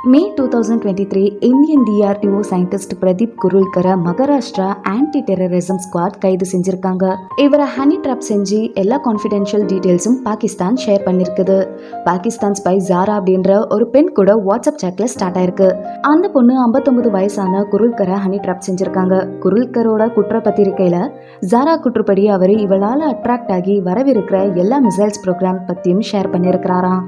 மே 2023 Indian DRDO scientist Pradeep குருல்கரை Maharashtra anti terrorism squad கைது செஞ்சிருக்காங்க. இவரை ஹனி ட்ராப் செஞ்சு எல்லா கான்ஃபிடென்ஷியல் டீடைல்ஸும் பாகிஸ்தான் ஷேர் பண்ணிருக்குது. பாகிஸ்தான் ஸ்பை ஜாரா அப்படின்ற ஒரு பெண் கூட வாட்ஸ்அப் சாட்ல ஸ்டார்ட் ஆயிருக்கு. அந்த பொண்ணு 59 வயசான குருல்கரை ஹனி ட்ராப் செஞ்சிருக்காங்க. குருல்கரோட குற்றப்பத்திரிக்கையில ஜாரா குற்றப்படி அவர் இவளால அட்ராக்ட் ஆகி வரவிருக்கிற எல்லா மிசைல்ஸ் ப்ரோக்ராம் பத்தியும் ஷேர் பண்ணிருக்கிறாராம்.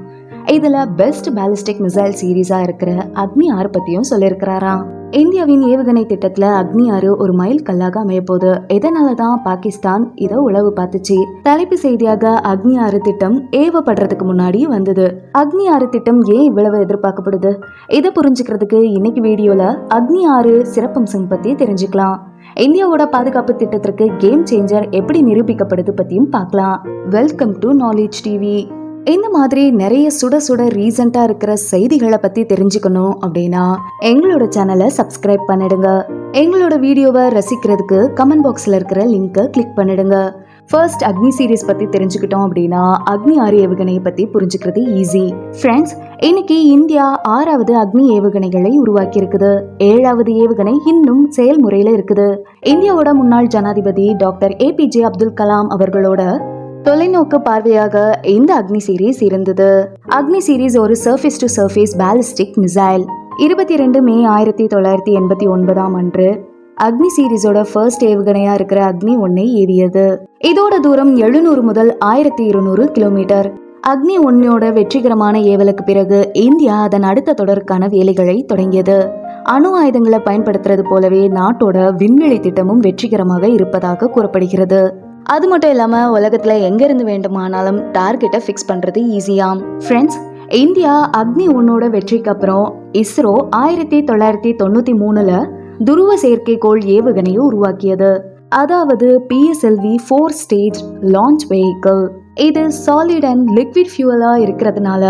இதுல பெஸ்ட் பாலிஸ்டிக் மிசைல் சீரீஸா இருக்கிற அக்னி 6 பத்தியும் சொல்லியிருக்கிறாராம். இந்தியாவின் ஏவுகணை திட்டத்துல அக்னி 6 ஒரு மைல் கல்லாக அமைய போகுது. இதனாலதான் பாகிஸ்தான் இதை உளவு பார்த்துச்சு. தலைப்பு செய்தியாக அக்னி 6 திட்டம் ஏவப்படுறதுக்கு முன்னாடி வந்தது. அக்னி 6 திட்டம் ஏன் இவ்வளவு எதிர்பார்க்கப்படுது? இதை புரிஞ்சுக்கிறதுக்கு இன்னைக்கு வீடியோல அக்னி 6 சிறப்பம்சம் பத்தி தெரிஞ்சுக்கலாம். இந்தியாவோட பாதுகாப்பு திட்டத்திற்கு கேம் சேஞ்சர் எப்படி நிரூபிக்கப்படுது பத்தியும் பார்க்கலாம். Welcome to knowledge TV. இந்த மாதிரி நிறைய சுட சுட ரீசெண்டா இருக்கிற செய்திகளை பத்தி தெரிஞ்சுக்கணும் அப்படின்னா எங்களோட சேனலை சப்ஸ்கிரைப் பண்ணிடுங்க. எங்களோட வீடியோவை ரசிக்கிறதுக்கு கமெண்ட் பாக்ஸ்ல இருக்கிற லிங்கை கிளிக் பண்ணிடுங்க. ஃபர்ஸ்ட் அக்னி சீரீஸ் பத்தி தெரிஞ்சுக்கிட்டோம் அப்படின்னா அக்னி 6 ஏவுகணையை பத்தி புரிஞ்சுக்கிறது ஈஸி. ஃப்ரெண்ட்ஸ், இன்னைக்கு இந்தியா 6வது அக்னி ஏவுகணைகளை உருவாக்கி இருக்குது. 7வது ஏவுகணை இன்னும் செயல்முறையில இருக்குது. இந்தியாவோட முன்னாள் ஜனாதிபதி டாக்டர் APJ அப்துல் கலாம் அவர்களோட தொலைநோக்கு பார்வையாக இந்த அக்னி சீரீஸ் இருந்தது. அக்னி சீரீஸ் ஒரு surface to surface ballistic missile. 22 மே 1989 அன்று அக்னி சீரீஸோட ஃபர்ஸ்ட் ஏவுகணையா இருக்கிற அக்னி 1 ஏவியது. இதோட தூரம் 700 முதல் 1200 கிலோமீட்டர். அக்னி 1 வெற்றிகரமான ஏவலுக்கு பிறகு இந்தியா அதன் அடுத்த தொடருக்கான வேலைகளை தொடங்கியது. அணு ஆயுதங்களை பயன்படுத்துறது போலவே நாட்டோட விண்வெளி திட்டமும் வெற்றிகரமாக இருப்பதாக கூறப்படுகிறது. அது மட்டும் இல்லாம உலகத்துல எங்க இருந்து வேண்டுமானாலும் டார்கெட்டை ஃபிக்ஸ் பண்றது ஈஸியாம். ஃப்ரெண்ட்ஸ், இந்தியா அக்னி 1 வெற்றிக்கு அப்புறம் இஸ்ரோ 1993 துருவ செயற்கைக்கோள் ஏவுகணையை உருவாக்கியது. அதாவது PSLV 4 ஸ்டேஜ் லான்ச் வெஹிக்கிள். இது சாலிட் அண்ட் லிக்விட் ஃபியூவலா இருக்கிறதுனால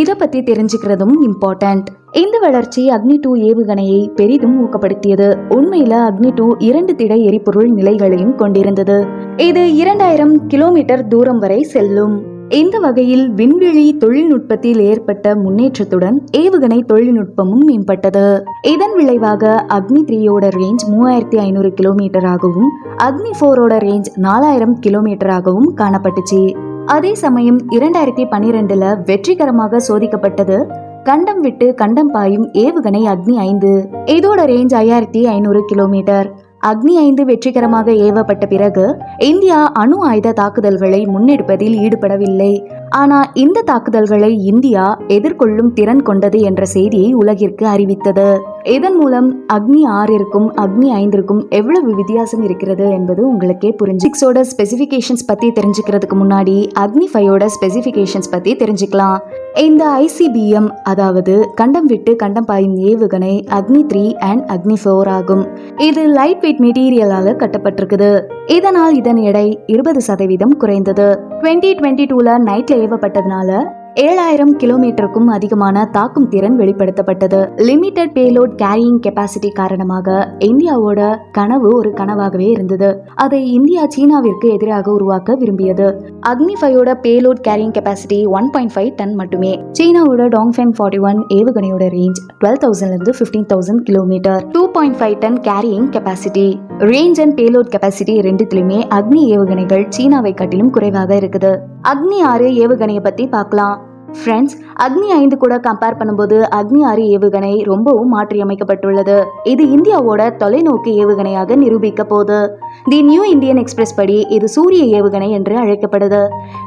இதை பத்தி தெரிஞ்சுக்கிறதும் இம்பார்ட்டன்ட். இந்த வளர்ச்சி அக்னி 2 ஏவுகணையை பெரிதும் ஊக்கப்படுத்தியது. உண்மையில அக்னி 2 2 திட எரிபொருள் நிலைகளையும் கொண்டிருந்தது. இது 2000 கிலோமீட்டர் தூரம் வரை செல்லும். இந்த வகையில் விண்வெளி தொழில்நுட்பத்தில் ஏற்பட்ட முன்னேற்றத்துடன் ஏவுகணை தொழில்நுட்பமும் மேம்பட்டது. இதன் விளைவாக அக்னி 3யோட ரேஞ்ச் 3500 கிலோமீட்டராகவும் அக்னி 4ஓட ரேஞ்ச் 4000 கிலோமீட்டராகவும் காணப்பட்டுச்சு. அதே சமயம் 2012 வெற்றிகரமாக சோதிக்கப்பட்டது கண்டம் விட்டு கண்டம் பாயும் ஏவுகணை அக்னி 5. இதோட ரேஞ்ச் 5500 கிலோமீட்டர். அக்னி 5 வெற்றிகரமாக ஏவப்பட்ட பிறகு இந்தியா அணு ஆயுத தாக்குதல்களை முன்னெடுப்பதில் ஈடுபடவில்லை. ஆனா இந்த தாக்குதல்களை இந்தியா எதிர்கொள்ளும் திறன் கொண்டது என்ற செய்தியை உலகிற்கு அறிவித்தது. இதன் மூலம் அக்னி 6ற்கும் அக்னி 5ற்கும் எவ்வளவு வித்தியாசம் இருக்கிறது என்பது உங்களுக்கே புரிஞ்சு. 6ஓட ஸ்பெசிஃபிகேஷன்ஸ் பத்தி தெரிஞ்சுக்கிறதுக்கு முன்னாடி அக்னி 5ஓட ஸ்பெசிஃபிகேஷன்ஸ் பத்தி தெரிஞ்சுக்கலாம். இந்த ICBM, அதாவது கண்டம் விட்டு கண்டம் பாயும் ஏவுகணை அக்னி 3 அண்ட் அக்னி 4 ஆகும். இது லைட் வெயிட் மெட்டீரியலால கட்டப்பட்டிருக்குது. இதனால் இதன் எடை 20% குறைந்தது. 2022 நைட்ல ஏவப்பட்டதுனால 7000 கிலோமீட்டருக்கும் அதிகமான தாக்கும் திறன் வெளிப்படுத்தப்பட்டது. லிமிடெட் பேலோட் கேரியிங் கெப்பாசிட்டி காரணமாக இந்தியாவோட கனவு ஒரு கனவாகவே இருந்தது. அதை இந்தியா சீனாவிற்கு எதிராக உருவாக்க விரும்பியது. அக்னி 5ஓட பேலோட் கேரியிங் கெப்பாசிட்டி 1.5 டன் மட்டுமே. சீனாவோட டாங்ஃபெங் 41 ஏவுகணையோட ரேஞ்ச் 12,000 இருந்து 15,000 kilometre. 2.5 ton carrying capacity. Range and payload capacity ரெண்டுத்திலுமே அக்னி ஏவுகணைகள் சீனாவை காட்டிலும் குறைவாக இருக்குது. அக்னி 6 ஏவுகணையை பத்தி பார்க்கலாம். ஃப்ரெண்ட்ஸ், அக்னி 5 கூட கம்பேர் பண்ணும்போது அக்னி 6 ஏவுகணை ரொம்பவும் மாற்றியமைக்கப்பட்டுள்ளது. இது இந்தியாவோட தொலைநோக்கு ஏவுகணையாக நிரூபிக்க போகுது. தி நியூ இந்தியன் எக்ஸ்பிரஸ் படி இது சூரிய ஏவுகணை என்று அழைக்கப்படுது.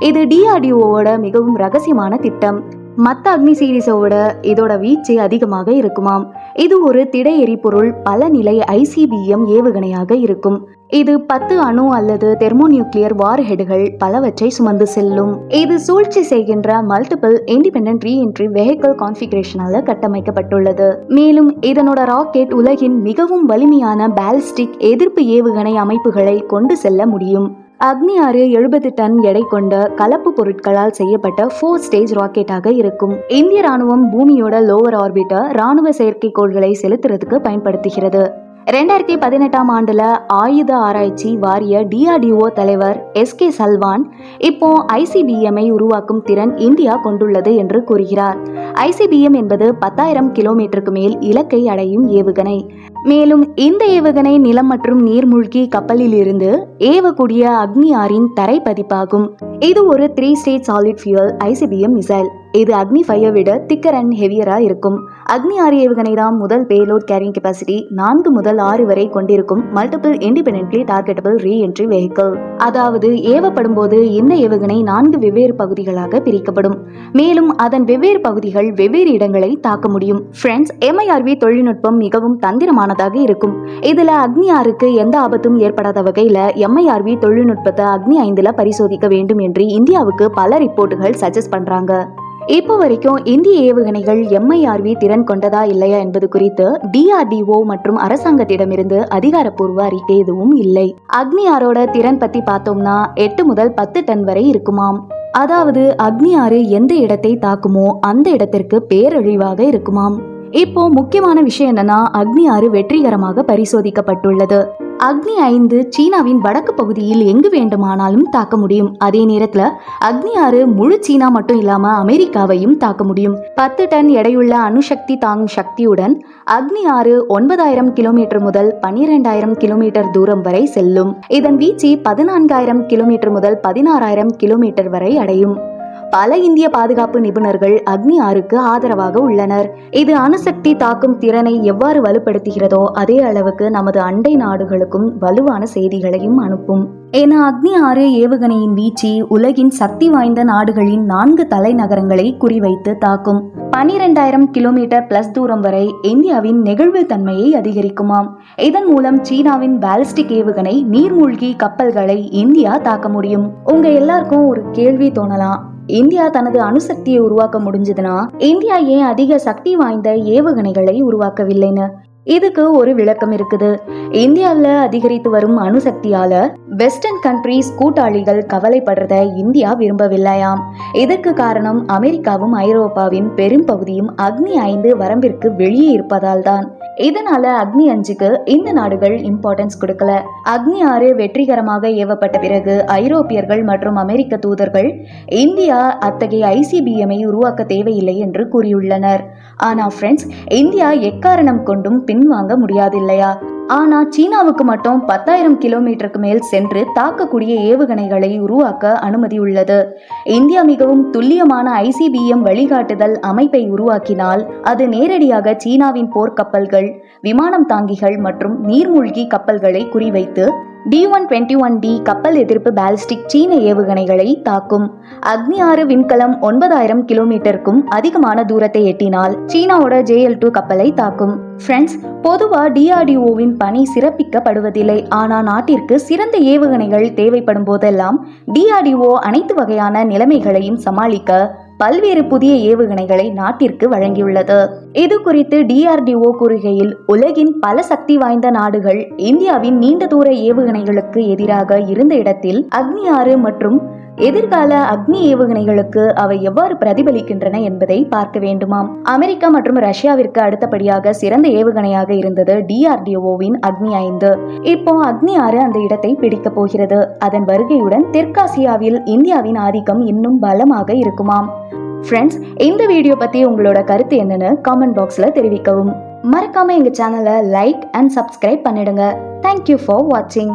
இது DRDOவோட மிகவும் ரகசியமான திட்டம். மற்ற அக்னி சீரீஸோட இதோட வீச்சு அதிகமாக இருக்குமாம். இது ஒரு திட எரிபொருள் பல நிலை ICBM ஏவுகணையாக இருக்கும். இது 10 அணு அல்லது தெர்மோநியூக்ளியர் வார்ஹெடுகள் பலவற்றை சுமந்து செல்லும். இது சூழ்ச்சி செய்கின்ற மல்டிபிள் இண்டிபெண்டன்ட் ரீஎன்ட்ரி வெஹிக்கிள் கான்ஃபிகரேஷனால கட்டமைக்கப்பட்டுள்ளது. மேலும் இதனோட ராக்கெட் உலகின் மிகவும் வலிமையான பாலிஸ்டிக் எதிர்ப்பு ஏவுகணை அமைப்புகளை கொண்டு செல்ல முடியும். அக்னி 6 70 டன் எடை கொண்ட கலப்பு பொருட்களால் செய்யப்பட்ட 4 ஸ்டேஜ் ராக்கெட்டாக இருக்கும். இந்திய ராணுவம் பூமியோட லோவர் ஆர்பிட்டர் ராணுவ செயற்கைக்கோள்களை செலுத்துறதுக்கு பயன்படுத்துகிறது. 2018 ஆண்டுல ஆயுத ஆராய்ச்சி வாரிய DRDO தலைவர் SK சல்வான் இப்போ ICBM உருவாக்கும் திறன் இந்தியா கொண்டுள்ளது என்று கூறுகிறார். ICBM என்பது 10,000 கிலோமீட்டருக்கு மேல் இலக்கை அடையும் ஏவுகணை. மேலும் இந்த ஏவுகணை நிலம் மற்றும் நீர்மூழ்கி கப்பலில் இருந்து ஏவக்கூடிய அக்னி 6 தரை பதிப்பாகும். இது ஒரு 3 stage solid fuel ICBM missile. இது அக்னி 5 விட திக்கர் அண்ட் ஹெவியரா இருக்கும். அக்னி 6 ஏவுகணை தான் முதல் பேலோட் கேரிங் கெபாசிட்டி 4 முதல் 6 வரை கொண்டிருக்கும் multiple independently targetable reentry vehicle. அதாவது ஏவப்படும் போது இந்த ஏவுகணை 4 வெவ்வேறு பகுதிகளாக பிரிக்கப்படும். மேலும் அதன் வெவ்வேறு பகுதிகள் வெவ்வேறு இடங்களை தாக்க முடியும். ஃப்ரெண்ட்ஸ், MIRV தொழில்நுட்பம் மிகவும் தந்திரமானதாக இருக்கும். இதுல அக்னி 6க்கு எந்த ஆபத்தும் ஏற்படாத வகையில MIRV தொழில்நுட்பத்தை அக்னி 5ல பரிசோதிக்க வேண்டும் என்று இந்தியாவுக்கு பல ரிப்போர்ட்டுகள் சஜஸ்ட் பண்றாங்க. இப்போ வரைக்கும் இந்திய ஏவுகணைகள் MIRV திறன் கொண்டதா இல்லையா என்பது குறித்து DRDO மற்றும் அரசாங்கத்திடமிருந்து அதிகாரப்பூர்வ அறிக்கை எதுவும் இல்லை. அக்னி 6ஓட திறன் பத்தி பார்த்தோம்னா 8 முதல் 10 டன் வரை இருக்குமாம். அதாவது அக்னி 6 எந்த இடத்தை தாக்குமோ அந்த இடத்திற்கு பேரழிவாக இருக்குமாம். இப்போ முக்கியமான விஷயம் என்னன்னா, அக்னி 6 வெற்றிகரமாக பரிசோதிக்கப்பட்டுள்ளது. அக்னி 5 சீனாவின் வடக்கு பகுதியில் எங்கு வேண்டுமானாலும் தாக்க முடியும். அதே நேரத்துல அக்னி 6 முழு சீனா மட்டும் இல்லாம அமெரிக்காவையும் தாக்க முடியும். 10 டன் எடையுள்ள அணுசக்தி தாங்கும் சக்தியுடன் அக்னி 6 9,000 கிலோமீட்டர் முதல் 12,000 கிலோமீட்டர் தூரம் வரை செல்லும். இதன் வீச்சு 14,000 கிலோமீட்டர் முதல் 16,000 கிலோமீட்டர் வரை அடையும். பல இந்திய பாதுகாப்பு நிபுணர்கள் அக்னி 6க்கு ஆதரவாக உள்ளனர். இது அணுசக்தி தாக்கும் திறனை எவ்வாறு வலுப்படுத்துகிறதோ அதே அளவுக்கு நமது அண்டை நாடுகளுக்கும் வலுவான செய்திகளையும் அனுப்பும். ஏன்னா அக்னி 6 ஏவுகணையின் வீச்சு உலகின் சக்தி வாய்ந்த நாடுகளின் 4 தலைநகரங்களை குறிவைத்து தாக்கும். 12,000 கிலோமீட்டர் பிளஸ் தூரம் வரை இந்தியாவின் நெகிழ்வு தன்மையை அதிகரிக்குமாம். இதன் மூலம் சீனாவின் பாலிஸ்டிக் ஏவுகணை நீர்மூழ்கி கப்பல்களை இந்தியா தாக்க முடியும். உங்க எல்லாருக்கும் ஒரு கேள்வி தோணலாம், இந்தியா தனது அணுசக்தியை உருவாக்க முடிஞ்சதுன்னா இந்தியா ஏன் அதிக சக்தி வாய்ந்த ஏவுகணைகளை உருவாக்கவில்லைன்னு? இதுக்கு ஒரு விளக்கம் இருக்குது. இந்தியாவில் அதிகரித்து வரும் அணுசக்தியால வெஸ்டர்ன் கண்ட்ரீஸ் கூட்டாளிகள் கவலைப்படுறத இந்தியா விரும்பவில்லையாம். இதற்கு காரணம் அமெரிக்காவும் ஐரோப்பாவின் பெரும் பகுதியும் அக்னி 5 வரம்பிற்கு வெளியே இருப்பதால் தான். இதனால அக்னி 5க்கு இந்த நாடுகள் இம்பார்ட்டன்ஸ் கொடுக்கல. அக்னி 6 வெற்றிகரமாக ஏவப்பட்ட பிறகு ஐரோப்பியர்கள் மற்றும் அமெரிக்க தூதர்கள் இந்தியா அத்தகைய ICBM உருவாக்க தேவையில்லை என்று கூறியுள்ளனர். ஆனா ஃப்ரெண்ட்ஸ், இந்தியா எக்காரணம் கொண்டும் பின்வாங்க முடியாது இல்லையா? ஆனா சீனாவுக்கு மட்டும் 10,000 கிலோமீட்டருக்கு மேல் சென்று தாக்கக்கூடிய ஏவுகணைகளை உருவாக்க அனுமதி உள்ளது. இந்தியா மிகவும் துல்லியமான ICBM வழிகாட்டுதல் அமைப்பை உருவாக்கினால் அது நேரடியாக சீனாவின் போர்க்கப்பல்கள், விமானம் தாங்கிகள் மற்றும் நீர்மூழ்கி கப்பல்களை குறிவைத்து D-121D கப்பல் எதிர்ப்பு பாலிஸ்டிக் சீன ஏவுகணைகளை தாக்கும். அக்னி 6 விண்கலம் 9,000 கிலோமீட்டருக்கும் அதிகமான தூரத்தை எட்டினால் சீனாவோட JL-2 கப்பலை தாக்கும். ஃப்ரெண்ட்ஸ், பொதுவா DRDOவின் பணி சிறப்பிக்கப்படுவதில்லை. ஆனா நாட்டிற்கு சிறந்த ஏவுகணைகள் தேவைப்படும் போதெல்லாம் DRDO அனைத்து வகையான நிலைமைகளையும் சமாளிக்க பல்வேறு புதிய ஏவுகணைகளை நாட்டிற்கு வழங்கியுள்ளது. இது குறித்து DRDO கூறுகையில், உலகின் பல சக்தி வாய்ந்த நாடுகள் இந்தியாவின் நீண்ட தூர ஏவுகணைகளுக்கு எதிராக இருந்த இடத்தில் அக்னி 6 மற்றும் எதிர்கால அக்னி ஏவுகணைகளுக்கு அவை எவ்வாறு பிரதிபலிக்கின்றன என்பதை பார்க்க வேண்டுமாம். அமெரிக்கா மற்றும் ரஷ்யாவிற்கு அடுத்தபடியாக சிறந்த ஏவுகணையாக இருந்தது DRDOவின் அக்னி 5. இப்போ அக்னி 6 அந்த இடத்தை பிடிக்க போகிறது. அதன் வருகையுடன் தெற்காசியாவில் இந்தியாவின் ஆதிக்கம் இன்னும் பலமாக இருக்குமாம். ஃப்ரெண்ட்ஸ், இந்த வீடியோ பத்தி உங்களோட கருத்து என்னன்னு காமெண்ட் பாக்ஸ்ல தெரிவிக்கவும். மறக்காம எங்க சேனலை லைக் அண்ட் சப்ஸ்கிரைப் பண்ணிடுங்க. தேங்க்யூ ஃபார் வாட்சிங்.